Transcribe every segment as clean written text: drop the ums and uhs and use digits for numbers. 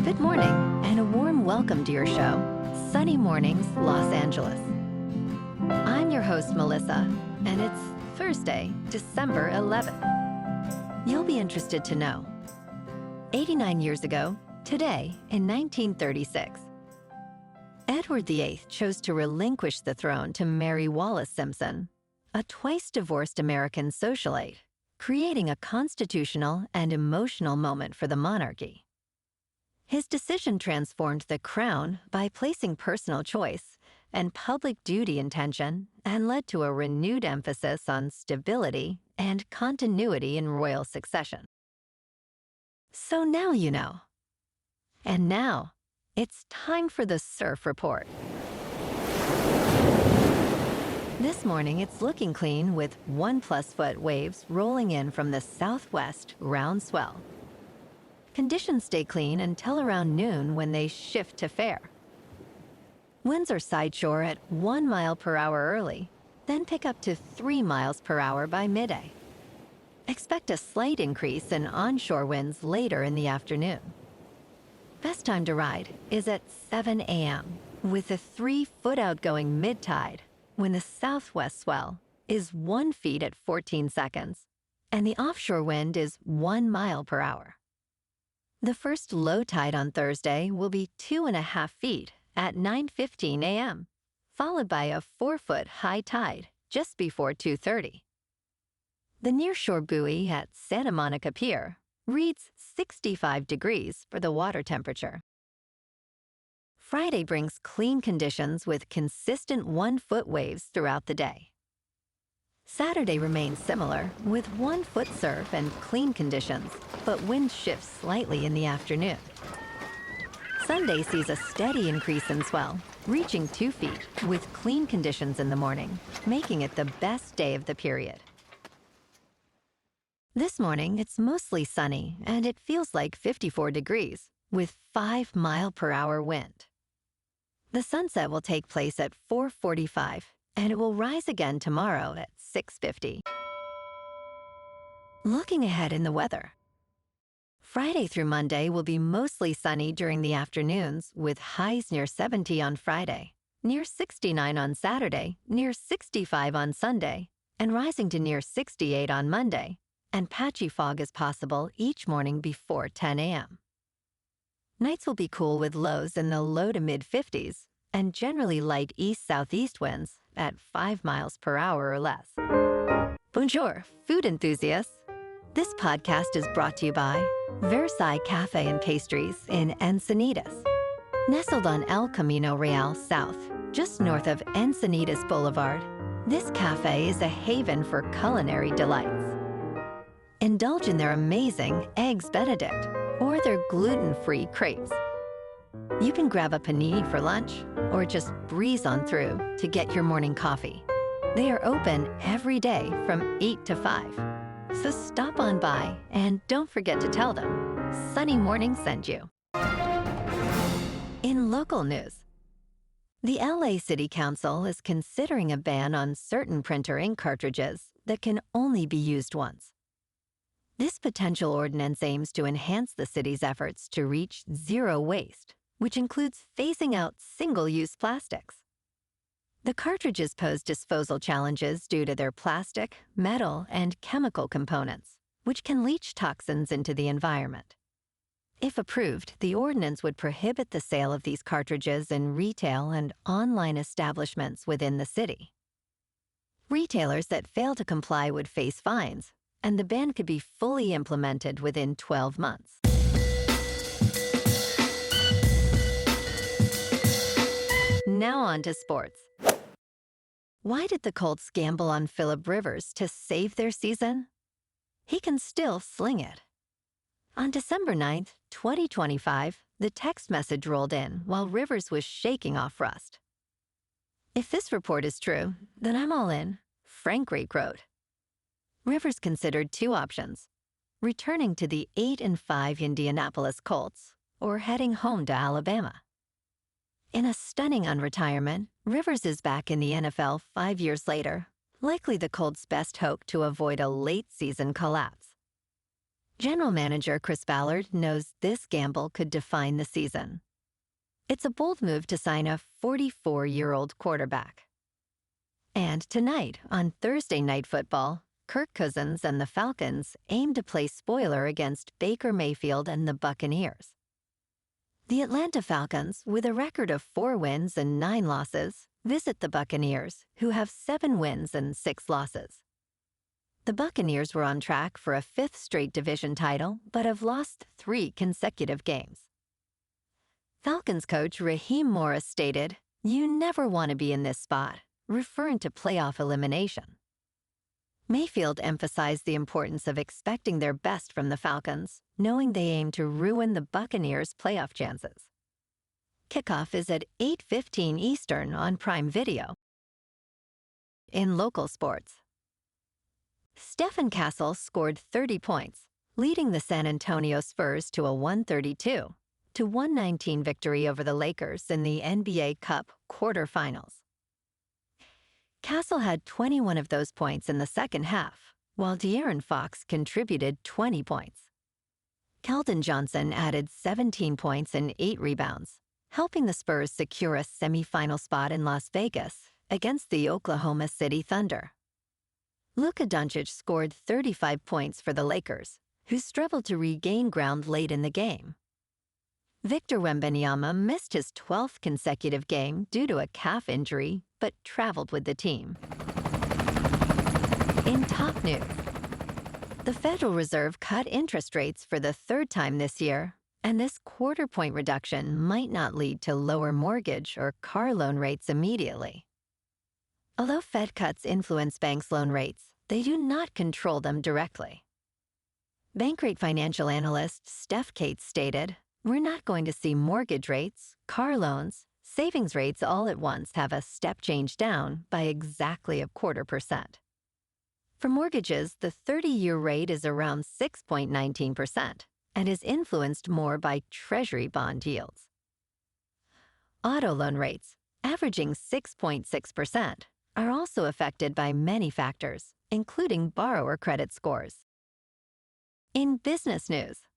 Good morning, and a warm welcome to your show, Sunny Mornings, Los Angeles. I'm your host, Melissa, and it's Thursday, December 11th. You'll be interested to know. 89 years ago, today, in 1936, Edward VIII chose to relinquish the throne to Mary Wallace Simpson, a twice-divorced American socialite, creating a constitutional and emotional moment for the monarchy. His decision transformed the crown by placing personal choice and public duty in tension and led to a renewed emphasis on stability and continuity in royal succession. So now you know. And now, it's time for the Surf Report. This morning, it's looking clean with 1+ foot waves rolling in from the southwest round swell. Conditions stay clean until around noon when they shift to fair. Winds are sideshore at 1 mile per hour early, then pick up to 3 miles per hour by midday. Expect a slight increase in onshore winds later in the afternoon. Best time to ride is at 7 a.m. with a 3-foot outgoing mid-tide when the southwest swell is 1 foot at 14 seconds and the offshore wind is 1 mile per hour. The first low tide on Thursday will be 2.5 feet at 9:15 a.m., followed by a 4-foot high tide just before 2:30. The nearshore buoy at Santa Monica Pier reads 65 degrees for the water temperature. Friday brings clean conditions with consistent 1-foot waves throughout the day. Saturday remains similar, with 1-foot surf and clean conditions, but wind shifts slightly in the afternoon. Sunday sees a steady increase in swell, reaching 2 feet, with clean conditions in the morning, making it the best day of the period. This morning, it's mostly sunny, and it feels like 54 degrees, with 5-mile-per-hour wind. The sunset will take place at 4:45, and it will rise again tomorrow at 6:50. Looking ahead in the weather. Friday through Monday will be mostly sunny during the afternoons, with highs near 70 on Friday, near 69 on Saturday, near 65 on Sunday, and rising to near 68 on Monday, and patchy fog is possible each morning before 10 a.m. Nights will be cool with lows in the low to mid-50s and generally light east-southeast winds at 5 miles per hour or less. Bonjour, food enthusiasts. This podcast is brought to you by Versailles Cafe and Pastries in Encinitas. Nestled on El Camino Real South, just north of Encinitas Boulevard, this cafe is a haven for culinary delights. Indulge in their amazing Eggs Benedict or their gluten-free crepes. You can grab a panini for lunch or just breeze on through to get your morning coffee. They are open every day from 8 to 5. So stop on by and don't forget to tell them Sunny Morning sent you. In local news, the LA City Council is considering a ban on certain printer ink cartridges that can only be used once. This potential ordinance aims to enhance the city's efforts to reach zero waste, which includes phasing out single-use plastics. The cartridges pose disposal challenges due to their plastic, metal, and chemical components, which can leach toxins into the environment. If approved, the ordinance would prohibit the sale of these cartridges in retail and online establishments within the city. Retailers that fail to comply would face fines, and the ban could be fully implemented within 12 months. Now on to sports. Why did the Colts gamble on Phillip Rivers to save their season? He can still sling it. On December 9th, 2025, the text message rolled in while Rivers was shaking off rust. If this report is true, then I'm all in, Frank Rake wrote. Rivers considered 2 options: returning to the 8-5 Indianapolis Colts or heading home to Alabama. In a stunning unretirement, Rivers is back in the NFL 5 years later, likely the Colts' best hope to avoid a late-season collapse. General Manager Chris Ballard knows this gamble could define the season. It's a bold move to sign a 44-year-old quarterback. And tonight, on Thursday Night Football, Kirk Cousins and the Falcons aim to play spoiler against Baker Mayfield and the Buccaneers. The Atlanta Falcons, with a record of 4 wins and 9 losses, visit the Buccaneers, who have 7 wins and 6 losses. The Buccaneers were on track for a 5th straight division title, but have lost 3 consecutive games. Falcons coach Raheem Morris stated, "You never want to be in this spot," referring to playoff elimination. Mayfield emphasized the importance of expecting their best from the Falcons, knowing they aim to ruin the Buccaneers' playoff chances. Kickoff is at 8:15 Eastern on Prime Video. In local sports, Stephon Castle scored 30 points, leading the San Antonio Spurs to a 132-119 victory over the Lakers in the NBA Cup quarterfinals. Castle had 21 of those points in the second half, while De'Aaron Fox contributed 20 points. Keldon Johnson added 17 points and 8 rebounds, helping the Spurs secure a semifinal spot in Las Vegas against the Oklahoma City Thunder. Luka Doncic scored 35 points for the Lakers, who struggled to regain ground late in the game. Victor Wembanyama missed his 12th consecutive game due to a calf injury, but traveled with the team. In top news, the Federal Reserve cut interest rates for the 3rd time this year, and this quarter-point reduction might not lead to lower mortgage or car loan rates immediately. Although Fed cuts influence banks' loan rates, they do not control them directly. Bankrate financial analyst Steph Castle stated, "We're not going to see mortgage rates, car loans, savings rates all at once have a step change down by exactly 0.25%. For mortgages, the 30-year rate is around 6.19% and is influenced more by Treasury bond yields. Auto loan rates, averaging 6.6%, are also affected by many factors, including borrower credit scores." In business news,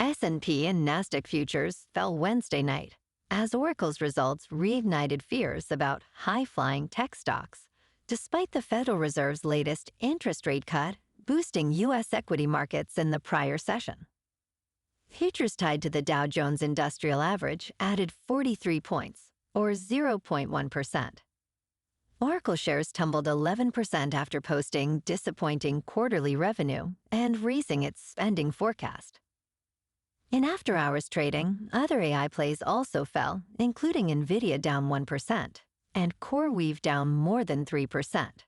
S&P and Nasdaq futures fell Wednesday night as Oracle's results reignited fears about high-flying tech stocks, despite the Federal Reserve's latest interest rate cut boosting U.S. equity markets in the prior session. Futures tied to the Dow Jones Industrial Average added 43 points, or 0.1%. Oracle shares tumbled 11% after posting disappointing quarterly revenue and raising its spending forecast. In after-hours trading, other AI plays also fell, including Nvidia down 1% and CoreWeave down more than 3%.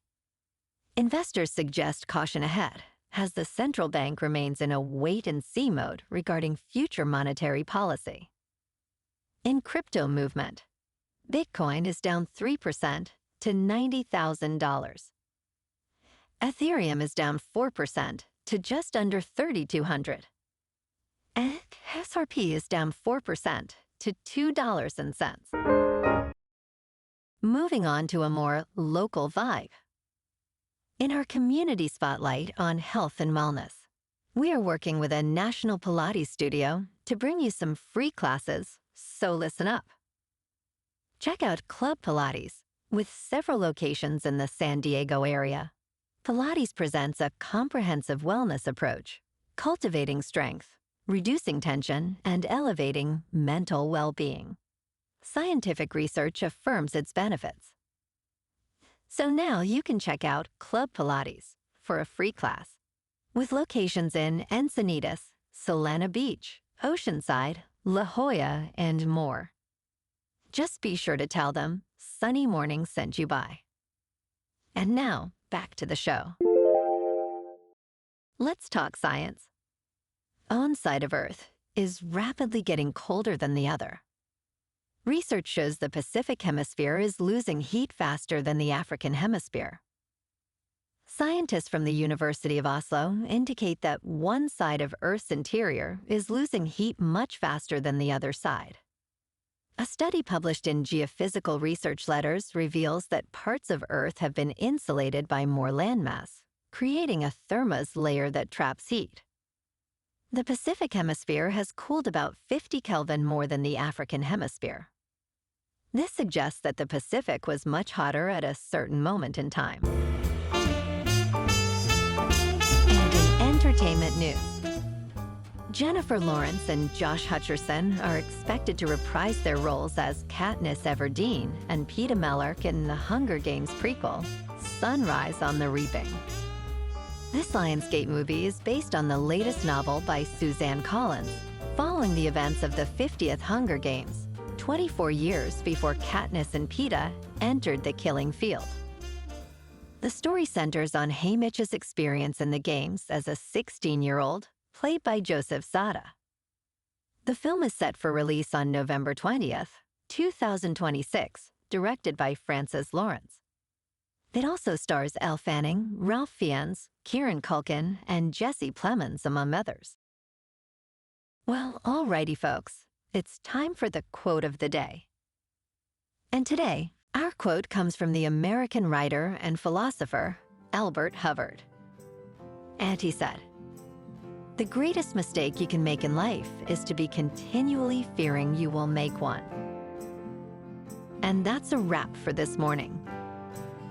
Investors suggest caution ahead, as the central bank remains in a wait-and-see mode regarding future monetary policy. In crypto movement, Bitcoin is down 3% to $90,000. Ethereum is down 4% to just under $3,200. And SRP is down 4% to $2.00. Moving on to a more local vibe. In our community spotlight on health and wellness, we are working with a national Pilates studio to bring you some free classes, so listen up. Check out Club Pilates. With several locations in the San Diego area, Pilates presents a comprehensive wellness approach, cultivating strength, reducing tension, and elevating mental well-being. Scientific research affirms its benefits. So now you can check out Club Pilates for a free class, with locations in Encinitas, Solana Beach, Oceanside, La Jolla, and more. Just be sure to tell them Sunny Morning sent you by. And now, back to the show. Let's talk science. One side of Earth is rapidly getting colder than the other. Research shows the Pacific Hemisphere is losing heat faster than the African Hemisphere. Scientists from the University of Oslo indicate that one side of Earth's interior is losing heat much faster than the other side. A study published in Geophysical Research Letters reveals that parts of Earth have been insulated by more landmass, creating a thermos layer that traps heat, The Pacific Hemisphere has cooled about 50 Kelvin more than the African Hemisphere. This suggests that the Pacific was much hotter at a certain moment in time. And in entertainment news, Jennifer Lawrence and Josh Hutcherson are expected to reprise their roles as Katniss Everdeen and Peeta Mellark in the Hunger Games prequel, Sunrise on the Reaping. This Lionsgate movie is based on the latest novel by Suzanne Collins, following the events of the 50th Hunger Games, 24 years before Katniss and Peeta entered the killing field. The story centers on Haymitch's experience in the games as a 16-year-old, played by Joseph Sada. The film is set for release on November 20th, 2026, directed by Francis Lawrence. It also stars Elle Fanning, Ralph Fiennes, Kieran Culkin, and Jesse Plemons, among others. Well, alrighty, folks. It's time for the quote of the day. And today, our quote comes from the American writer and philosopher Albert Hubbard. And he said, "The greatest mistake you can make in life is to be continually fearing you will make one." And that's a wrap for this morning.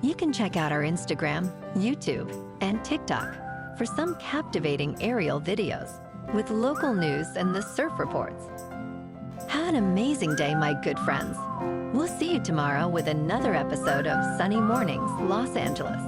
You can check out our Instagram, YouTube, and TikTok for some captivating aerial videos with local news and the surf reports. Have an amazing day, my good friends. We'll see you tomorrow with another episode of Sunny Mornings, Los Angeles.